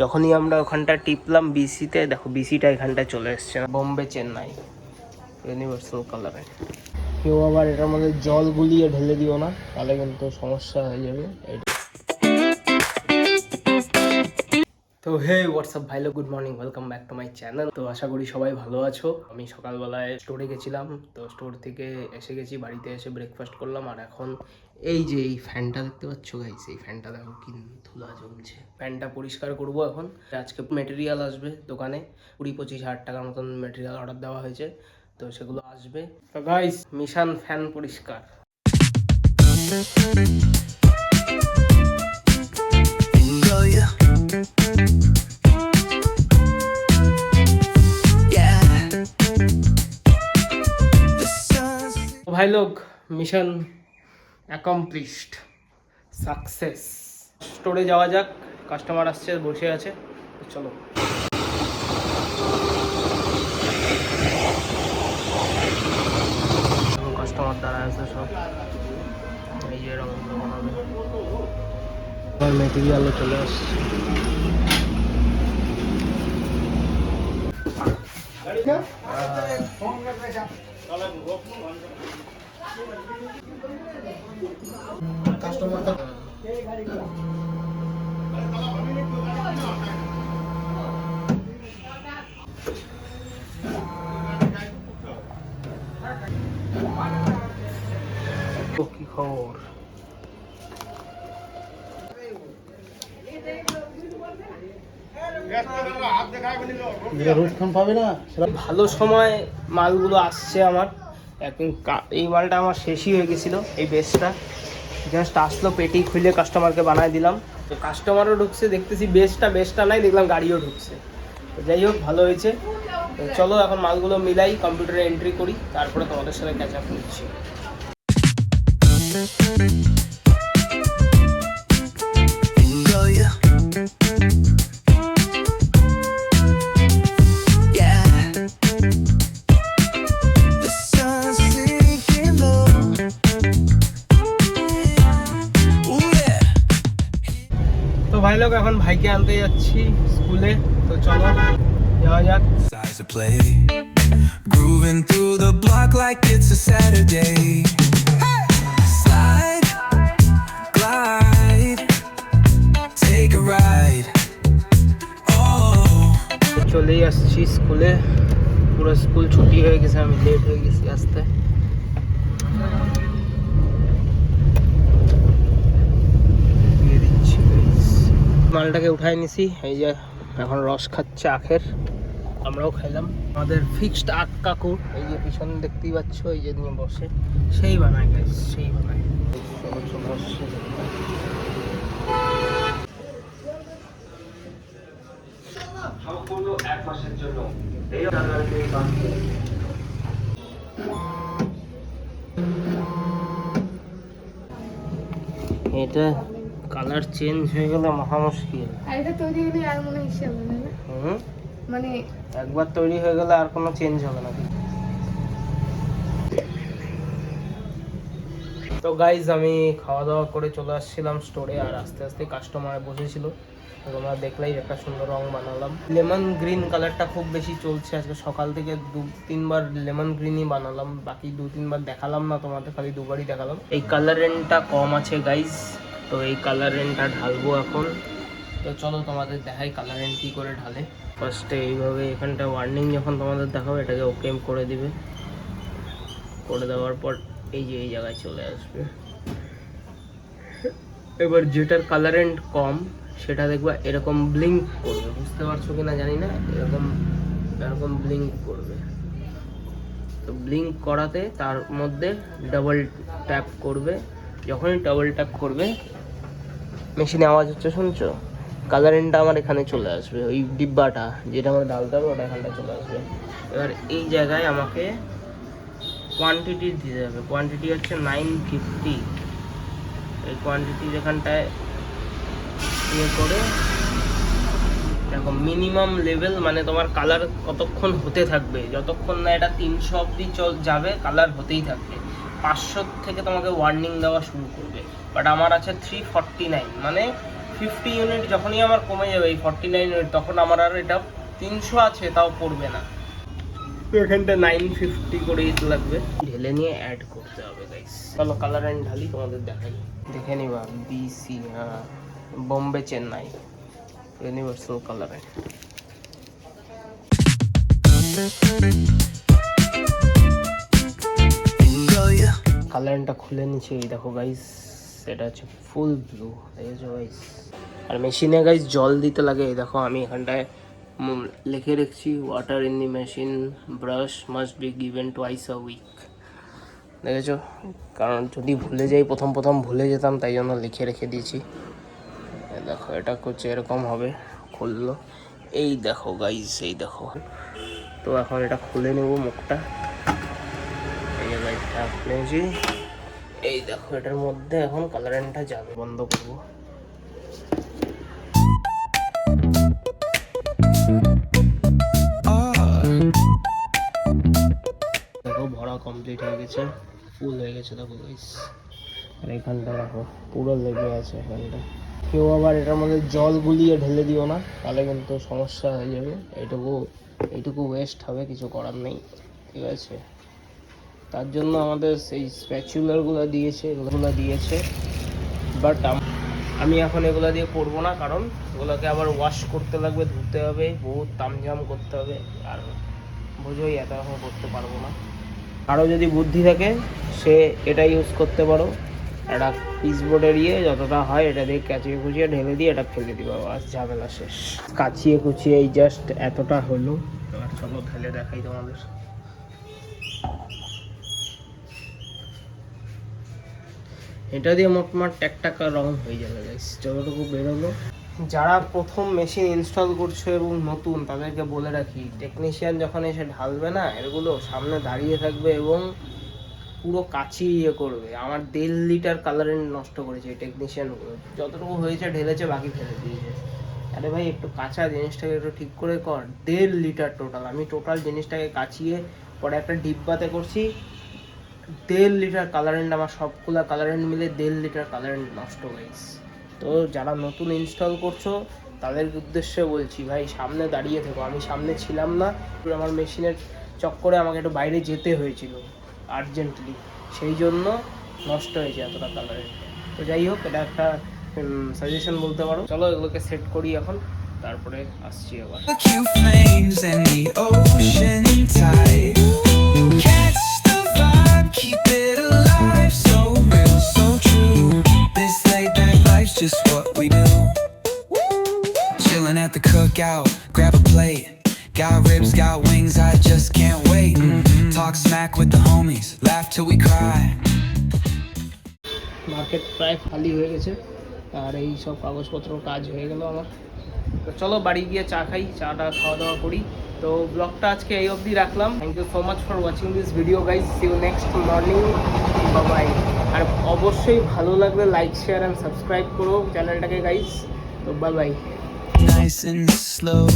যখনই আমরা ওখানটা টিপলাম বিসিতে, দেখো বিসিটা এখানটায় চলে এসছে, বোম্বে চেন্নাই ইউনিভার্সাল কালারে। কেউ আবার এটার মধ্যে জল গুলিয়ে ঢেলে দিও না, তাহলে কিন্তু সমস্যা হয়ে যাবে। তো হে হোয়াটসঅ্যাপ ভাই, good morning, welcome back to my channel. তো আশা করি সবাই ভালো আছো। আমি সকালবেলায় স্টোরে গেছিলাম, তো স্টোর থেকে এসে গেছি, বাড়িতে এসে ব্রেকফাস্ট করলাম। আর এখন এই যে এই ফ্যানটা দেখতে পাচ্ছ গাইস, এই ফ্যানটা দেখো কি ধুলা জমছে। ফ্যানটা পরিষ্কার করব এখন। আজকে মেটেরিয়াল আসবে দোকানে, 20-25 হাজার টাকার মতন মেটেরিয়াল অর্ডার দেওয়া হয়েছে, তো সেগুলো আসবে। তো গাইস, মিশন ফ্যান পরিষ্কার। ভাই লোক, মিশন অ্যাকমপ্লিশড, সাকসেস। স্টোরে যাওয়া যাক, কাস্টমার আসছে, বসে আছে, চলো। কাস্টমার দ্বারা আছে সব, এই যে এরকম বানাবে। মেটেরিয়ালও চলে আসছে। কি খবর? ভালো সময় মালগুলো আসছে আমার। এখন এই মালটা আমার শেষই হয়ে গেছিলো, এই বেসটা জাস্ট আসলো, পেটি খুলে কাস্টমারকে বানায় দিলাম। তো কাস্টমারও ঢুকছে, দেখতেছি বেসটা নাই, দেখলাম গাড়িও ঢুকছে। তো যাই হোক, ভালো হয়েছে। তো চলো এখন মালগুলো মিলাই, কম্পিউটারে এন্ট্রি করি, তারপরে তোমাদের সাথে ক্যাচ আপ করছি। তো ভাই লোক, এখন ভাইকে আনতে যাচ্ছি স্কুলে, তো চলো যাওয়া যাক। Size of play, grooving through the block like it's a Saturday. Slide, glide, take a ride. Oh, চলেই আসছি স্কুলে, পুরো স্কুল ছুটি হয়ে গেছে, আমি লেট হয়ে গেছি আসতে। মালটাকে উঠাই নিছি, এই যে এখন রস খাচ্ছে আখের, আমরাও খাইলাম। আমাদের ফিক্সড আখ কাকু, এই যে পিছনে দেখতেই পাচ্ছ, এই যে নিয়ে বসে, সেই বানায় গাইস, সেই বানায়। সম্পূর্ণ 1 মাসের জন্য এটা কালার চেঞ্জ হয়ে গেলে মহা মুশকিল। আর এটা তৈরি হলে আর মনে হিসেব হবে না, মানে একবার তৈরি হয়ে গেলে আর কোনো চেঞ্জ হবে না। তো গাইজ, আমি খাওয়া দাওয়া করে চলে আসছিলাম স্টোরে, আর আস্তে আস্তে কাস্টমার বসেছিল, তোমরা দেখলেই একটা সুন্দর রং বানালাম। লেমন গ্রিন কালারটা খুব বেশি চলছে, আজকে সকাল থেকে 2-3 বার লেমন গ্রিনই বানালাম, বাকি 2-3 বার দেখালাম না তোমাদের, খালি 2 বারই দেখালাম। এই কালার রেন্টটা কম আছে গাইজ, তো এই কালার রেন্টটা ঢালবো এখন। তো চলো তোমাদের দেখাই কালার রেন্ট কী করে ঢালে। ফার্স্টে এইভাবে এখানটা ওয়ার্নিং যখন তোমাদের দেখাবে, এটাকে ওকে করে দিবে, করে দেওয়ার পর এই যে এই জায়গায় চলে আসবে। এবার যেটার কালার রেন্ট কম সেটা দেখবা এরকম ব্লিঙ্ক করবে, বুঝতে পারছো কিনা জানি না, এরকম ব্লিঙ্ক করবে। তো ব্লিঙ্ক করাতে তার মধ্যে ডাবল ট্যাপ করবে, যখনই ডাবল ট্যাপ করবে, মেশিনে আওয়াজ হচ্ছে শুনছো, কালার রেন্টটা আমার এখানে চলে আসবে, ওই ডিব্বাটা যেটা আমার ডালতে হবে ওটা এখানটা চলে আসবে। এবার এই জায়গায় আমাকে কোয়ান্টিটি দিতে হবে, কোয়ান্টিটি হচ্ছে 950। এই কোয়ান্টিটি যেখানটায় ইয়ে করে দেখো, মিনিমাম লেভেল মানে তোমার কালার কতক্ষণ হতে থাকবে, যতক্ষণ না এটা 300 অবধি যাবে, কালার হতেই থাকবে। 500 থেকে তোমাকে ওয়ার্নিং দেওয়া শুরু করবে, বাট আমার আছে 349, মানে 50 ইউনিট যখনই আমার কমে যাবে এই 49 ইউনিট, তখন আমার আর এটা 300 আছে তাও পড়বে না। তো এখানটা 950 করে লাগবে, ঢেলে নিয়ে অ্যাড করতে হবে গাইস। চলো কালার অ্যান্ড ঢালি তোমাদের দেখাই, দেখে নিবা। BC Bombay Chennai universal colour and. কালারটা খুলে নিচ্ছে, এই দেখো গাইস, এটা হচ্ছে ফুল ব্লু, দেখেছো গাইস। আর মেশিনে গাইস জল দিতে লাগে, এই দেখো আমি এখানটায় লিখে রেখেছি, water in the machine brush must be given twice a week. দেখেছো, কারণ যদি ভুলে যাই, প্রথম ভুলে যেতাম, তাই জন্য লিখে রেখে দিয়েছি। দেখো এটা হচ্ছে এরকম হবে, খুললো, এই দেখো গাইস, এই দেখো। তো এখন এটা খুলে নেব মুখটা, এই যে গাইস খুলেছি, এই দেখো এটার মধ্যে এখন কালারেন্টটা যাবে। বন্ধ করবো, দেখো ভরা কমপ্লিট হয়ে গেছে, ফুল হয়ে গেছে দেখো গাইস। আর এখানটা দেখো পুরো লেগে আছে এখানটা। কেউ আবার এটার মধ্যে জল গুলিয়ে ঢেলে দিও না, তাহলে কিন্তু সমস্যা হয়ে যাবে। এইটুকু ওয়েস্ট হবে, কিছু করার নেই, ঠিক আছে। তার জন্য আমাদের সেই স্প্যাচুলারগুলো দিয়েছে, এগুলো দিয়েছে। বাট আমি এখন এগুলো দিয়ে করবো না, কারণ এগুলোকে আবার ওয়াশ করতে লাগবে, ধুতে হবে, বহুত তামঝাম করতে হবে, আর বোঝোই এত রকম করতে পারবো না। আরও যদি বুদ্ধি থাকে সে এটা ইউজ করতে পারো, একটা পিসবোর্ডের যতটা হয় এটা দিয়ে কাচিয়ে কুচিয়ে ঢেলে দিয়ে এটা ফেলে দিবা, আর ঝামেলা শেষ। কাচিয়ে কুচিয়ে এই জাস্ট এতটা হলো। এবার চলো ঢেলে দেখাই তোমাদের। এটা দিয়ে মোটমাট 1 টাকা রং হয়ে যাবে গাইস, যতটুকু বেরোলো। যারা প্রথম মেশিন ইনস্টল করছে এবং নতুন, তাদেরকে বলে রাখি, টেকনিশিয়ান যখন এসে ঢালবে না এগুলো, সামনে দাঁড়িয়ে থাকবে এবং পুরো কাচি করবে। আমার 1.5 লিটার কালারেন্ট নষ্ট করেছে এই টেকনিশিয়ানগুলো, যতটুকু হয়েছে ঢেলেছে, বাকি ফেলে দিয়েছে। আরে ভাই একটু কাঁচা জিনিসটাকে একটু ঠিক করে কর। 1.5 লিটার টোটাল, আমি টোটাল জিনিসটাকে কাচিয়ে পরে একটা ডিব্বাতে করছি। 1.5 লিটার কালারেন্ট, আমার সবগুলা কালারেন্ট মিলে 1.5 লিটার কালারেন্ট নষ্ট হয়েছে। তো যারা নতুন ইনস্টল করছো তাদের উদ্দেশ্যে বলছি, ভাই সামনে দাঁড়িয়ে থেকো। আমি সামনে ছিলাম না, আমার মেশিনের চক্করে আমাকে একটু বাইরে যেতে হয়েছিল আর্জেন্টলি, সেই জন্য নষ্ট হয়েছে এতটা কালারেন্ট। তো যাই হোক, এটা একটা সাজেশন বলতে পারো। চলো এগুলোকে সেট করি এখন, তারপরে আসছি আবার। The cute flames and the ocean tide. Catch the vibe, keep it alive. So real, so true. This laid back life's just what we do. Chilling at the cookout, grab a plate. Got ribs, got wings, I just can't wait. Talk smack with the homies, laugh till we cry. Market প্রায় খালি হয়ে গেছে, আর এই সব কাগজপত্র কাজ হয়ে গেল আমার। তো চলো বাড়ি গিয়ে চা খাই, চাটা খাওয়া দাওয়া করি। তো ব্লগটা আজকে এই অবধি রাখলাম। Thank you so much for watching this video guys. See you next morning, bye. আর অবশ্যই ভালো লাগলে লাইক, শেয়ার অ্যান্ড সাবস্ক্রাইব করো চ্যানেলটাকে গাইজ। তো bye bye. Nice and slow.